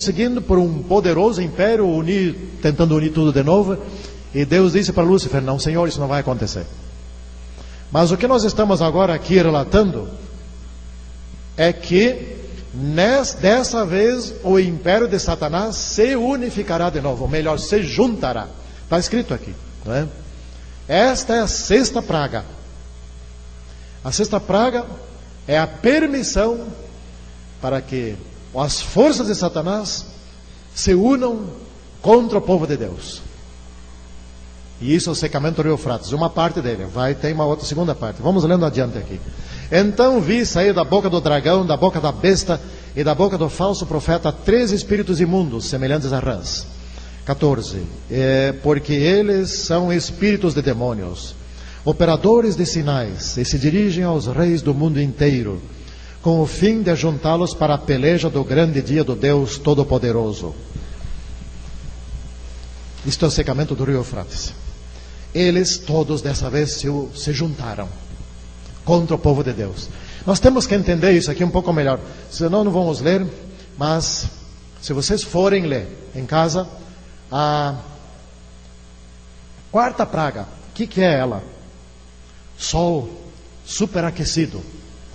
seguindo por um poderoso império, tentando unir tudo de novo. E Deus disse para Lúcifer: não, Senhor, isso não vai acontecer. Mas o que nós estamos agora aqui relatando é que dessa vez o império de Satanás se unificará de novo, ou melhor, se juntará. Está escrito aqui, não é? Esta é a sexta praga. A sexta praga é a permissão para que as forças de Satanás se unam contra o povo de Deus. E isso é o secamento do rio Eufrates, uma parte dele. Vai ter uma outra segunda parte. Vamos lendo adiante aqui. Então vi sair da boca do dragão, da boca da besta e da boca do falso profeta 3 espíritos imundos, semelhantes a rãs. 14. Porque eles são espíritos de demônios, operadores de sinais, e se dirigem aos reis do mundo inteiro, com o fim de ajuntá-los para a peleja do grande dia do Deus Todo-Poderoso. Isto é o secamento do rio Eufrates. Eles todos dessa vez se juntaram contra o povo de Deus. Nós temos que entender isso aqui um pouco melhor, senão não vamos ler. Mas se vocês forem ler em casa a quarta praga, o que é ela? Sol superaquecido,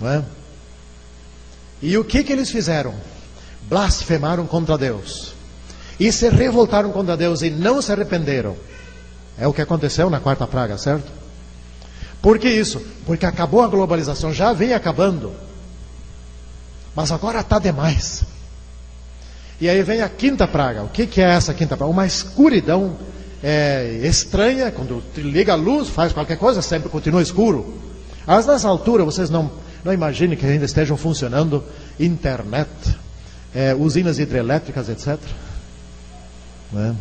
não é? E o que eles fizeram? Blasfemaram contra Deus e se revoltaram contra Deus e não se arrependeram. É o que aconteceu na quarta praga, certo? Por que isso? Porque acabou a globalização, já vem acabando, mas agora está demais. E aí vem a quinta praga. O que é essa quinta praga? Uma escuridão estranha. Quando liga a luz, faz qualquer coisa, sempre continua escuro. Mas nessa altura vocês não imaginem que ainda estejam funcionando internet, usinas hidrelétricas, etc. Né?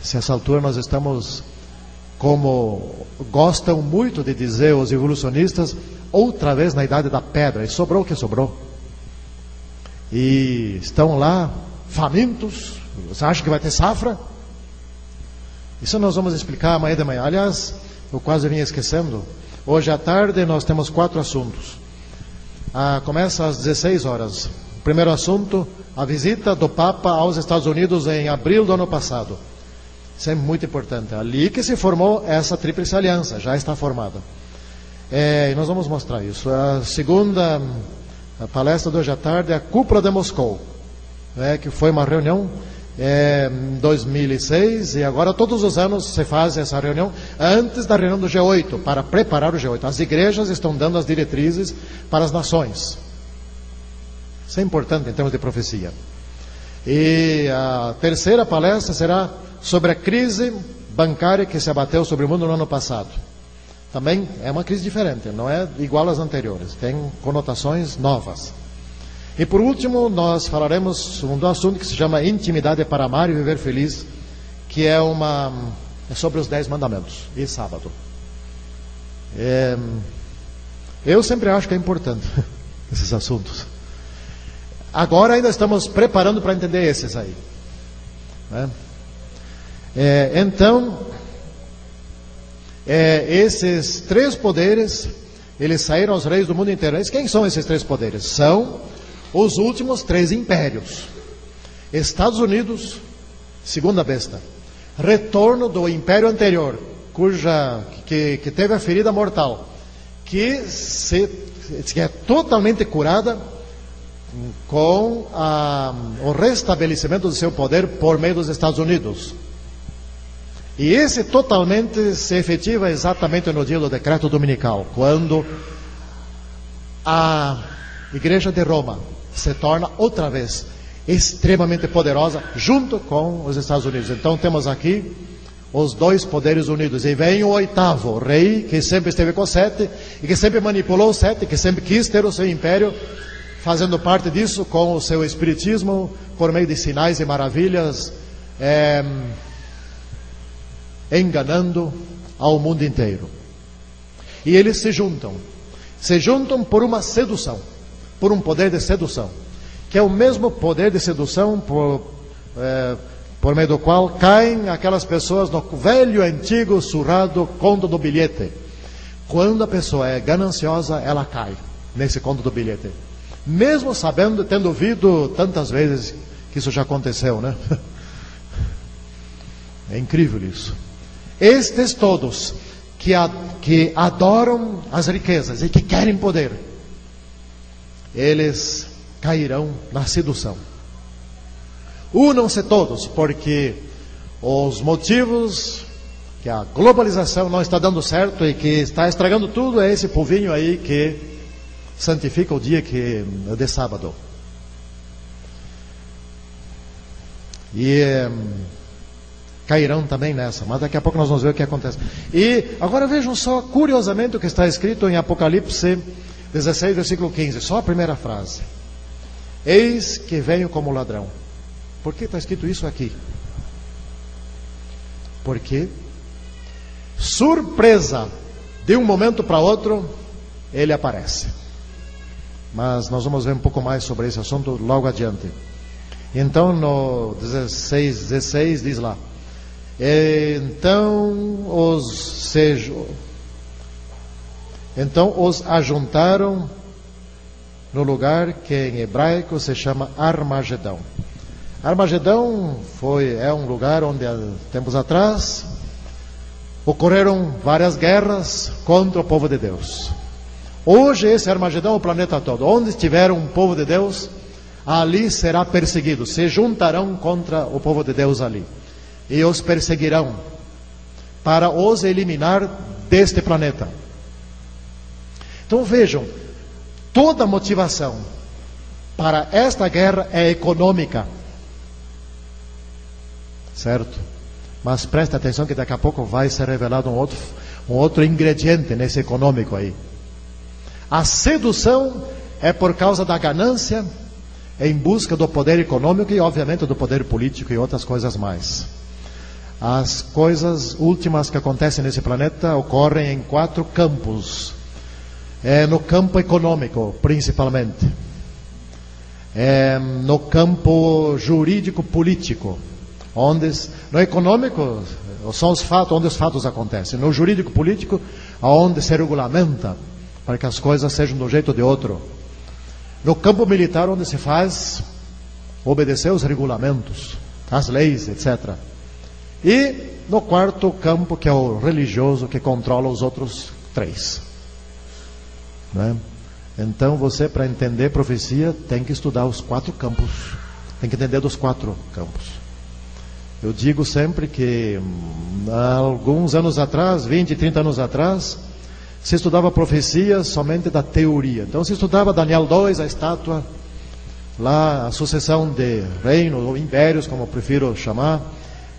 Se essa altura nós estamos, como gostam muito de dizer os evolucionistas, outra vez na idade da pedra, e sobrou o que sobrou. E estão lá famintos. Você acha que vai ter safra? Isso nós vamos explicar amanhã de manhã. Aliás, eu quase vinha esquecendo. Hoje à tarde nós temos 4 assuntos. Começa às 16 horas. O primeiro assunto: a visita do Papa aos Estados Unidos em abril do ano passado. Isso é muito importante. Ali que se formou essa tríplice aliança, já está formada. E nós vamos mostrar isso. A segunda palestra de hoje à tarde é a Cúpula de Moscou, que foi uma reunião em 2006, e agora todos os anos se faz essa reunião antes da reunião do G8, para preparar o G8. As igrejas estão dando as diretrizes para as nações. Isso é importante em termos de profecia. E a terceira palestra será sobre a crise bancária que se abateu sobre o mundo no ano passado. Também é uma crise diferente, não é igual às anteriores, tem conotações novas. E por último, nós falaremos um assunto que se chama Intimidade para Amar e Viver Feliz, que é sobre os 10 mandamentos, e sábado. Eu sempre acho que é importante esses assuntos. Agora ainda estamos preparando para entender esses aí, né? Então, esses 3 poderes, eles saíram aos reis do mundo inteiro. Quem são esses 3 poderes? São os últimos 3 impérios. Estados Unidos, segunda besta. Retorno do império anterior, que teve a ferida mortal, que é totalmente curada com o restabelecimento do seu poder por meio dos Estados Unidos. E esse totalmente se efetiva exatamente no dia do decreto dominical, quando a Igreja de Roma se torna outra vez extremamente poderosa junto com os Estados Unidos. Então temos aqui os 2 poderes unidos, e vem o 8º, o rei que sempre esteve com 7 e que sempre manipulou 7, que sempre quis ter o seu império, fazendo parte disso com o seu espiritismo, por meio de sinais e maravilhas, enganando ao mundo inteiro. E eles se juntam por uma sedução, por um poder de sedução, que é o mesmo poder de sedução por meio do qual caem aquelas pessoas no velho, antigo, surrado conto do bilhete. Quando a pessoa é gananciosa, ela cai nesse conto do bilhete, mesmo sabendo, tendo ouvido tantas vezes que isso já aconteceu, né? É incrível isso. Estes todos que adoram as riquezas e que querem poder, eles cairão na sedução. Unam-se todos, porque os motivos que a globalização não está dando certo e que está estragando tudo é esse povinho aí que santifica o dia de sábado. E cairão também nessa, mas daqui a pouco nós vamos ver o que acontece. E agora vejam só, curiosamente, o que está escrito em Apocalipse 16, versículo 15, só a primeira frase. Eis que venho como ladrão. Por que está escrito isso aqui? Porque, surpresa, de um momento para outro, ele aparece. Mas nós vamos ver um pouco mais sobre esse assunto logo adiante. Então, no 16 diz lá: Então os ajuntaram no lugar que em hebraico se chama Armagedão. Armagedão é um lugar onde, há tempos atrás, ocorreram várias guerras contra o povo de Deus. Hoje esse Armagedão é o planeta todo. Onde estiver um povo de Deus, ali será perseguido. Se juntarão contra o povo de Deus ali e os perseguirão para os eliminar deste planeta. Então vejam, toda a motivação para esta guerra é econômica, certo? Mas preste atenção que daqui a pouco vai ser revelado um outro ingrediente nesse econômico aí. A sedução é por causa da ganância, em busca do poder econômico e obviamente do poder político e outras coisas mais. As coisas últimas que acontecem nesse planeta ocorrem em 4 campos. No campo econômico, principalmente. No campo jurídico-político. No econômico são os fatos, onde os fatos acontecem. No jurídico-político, onde se regulamenta para que as coisas sejam de um jeito ou de outro. No campo militar, onde se faz obedecer os regulamentos, as leis, etc. E no 4º campo, que é o religioso, que controla os outros 3. Né? Então você, para entender profecia, tem que estudar os 4 campos. Tem que entender dos 4 campos. Eu digo sempre que há alguns anos atrás, 20, 30 anos atrás, se estudava profecia somente da teoria. Então se estudava Daniel 2, a estátua, lá a sucessão de reinos ou impérios, como eu prefiro chamar.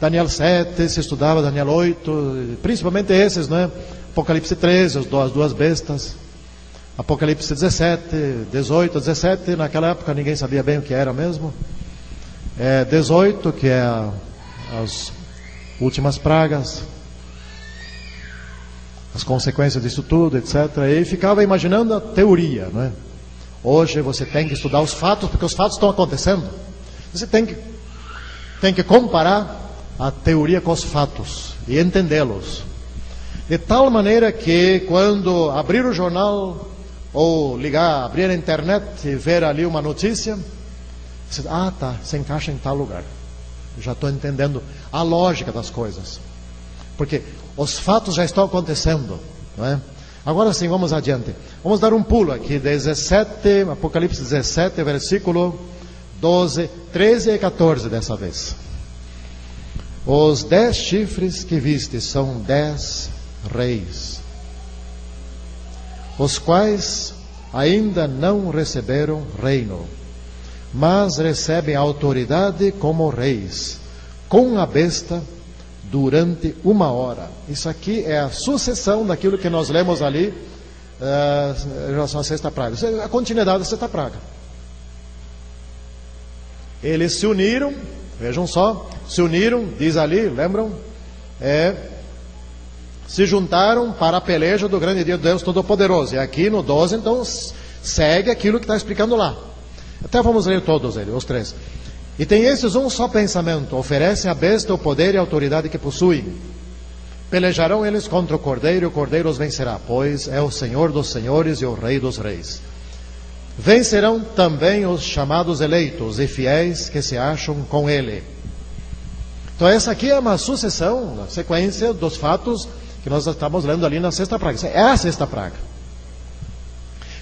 Daniel 7, se estudava Daniel 8, principalmente esses, né? Apocalipse 13, as 2 bestas. Apocalipse 17, 18, 17, naquela época ninguém sabia bem o que era mesmo. 18, que é as últimas pragas, as consequências disso tudo, etc. E ficava imaginando a teoria, né? Hoje você tem que estudar os fatos, porque os fatos estão acontecendo. Você tem que comparar a teoria com os fatos e entendê-los. De tal maneira que quando abrir o jornal ou abrir a internet e ver ali uma notícia, você, se encaixa em tal lugar. Já estou entendendo a lógica das coisas. Porque os fatos já estão acontecendo, não é? Agora sim, vamos adiante. Vamos dar um pulo aqui, 17, Apocalipse 17, versículo 12, 13 e 14 dessa vez. Os 10 chifres que viste são 10 reis, os quais ainda não receberam reino, mas recebem autoridade como reis, com a besta, durante 1 hora. Isso aqui é a sucessão daquilo que nós lemos ali em relação à 6ª praga. Isso é a continuidade da 6ª praga. Eles se uniram, vejam só, se uniram, diz ali, lembram? Se juntaram para a peleja do grande dia de Deus Todo-Poderoso. E aqui no 12, então, segue aquilo que está explicando lá. Até vamos ler todos eles, os 3. E tem esses um só pensamento: oferecem à besta o poder e a autoridade que possuem. Pelejarão eles contra o Cordeiro, e o Cordeiro os vencerá, pois é o Senhor dos senhores e o Rei dos reis. Vencerão também os chamados eleitos e fiéis que se acham com ele. Então essa aqui é uma sucessão, uma sequência dos fatos que nós estamos lendo ali na sexta praga. É a sexta praga.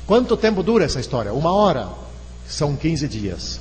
Quanto tempo dura essa história? 1 hora. São 15 dias.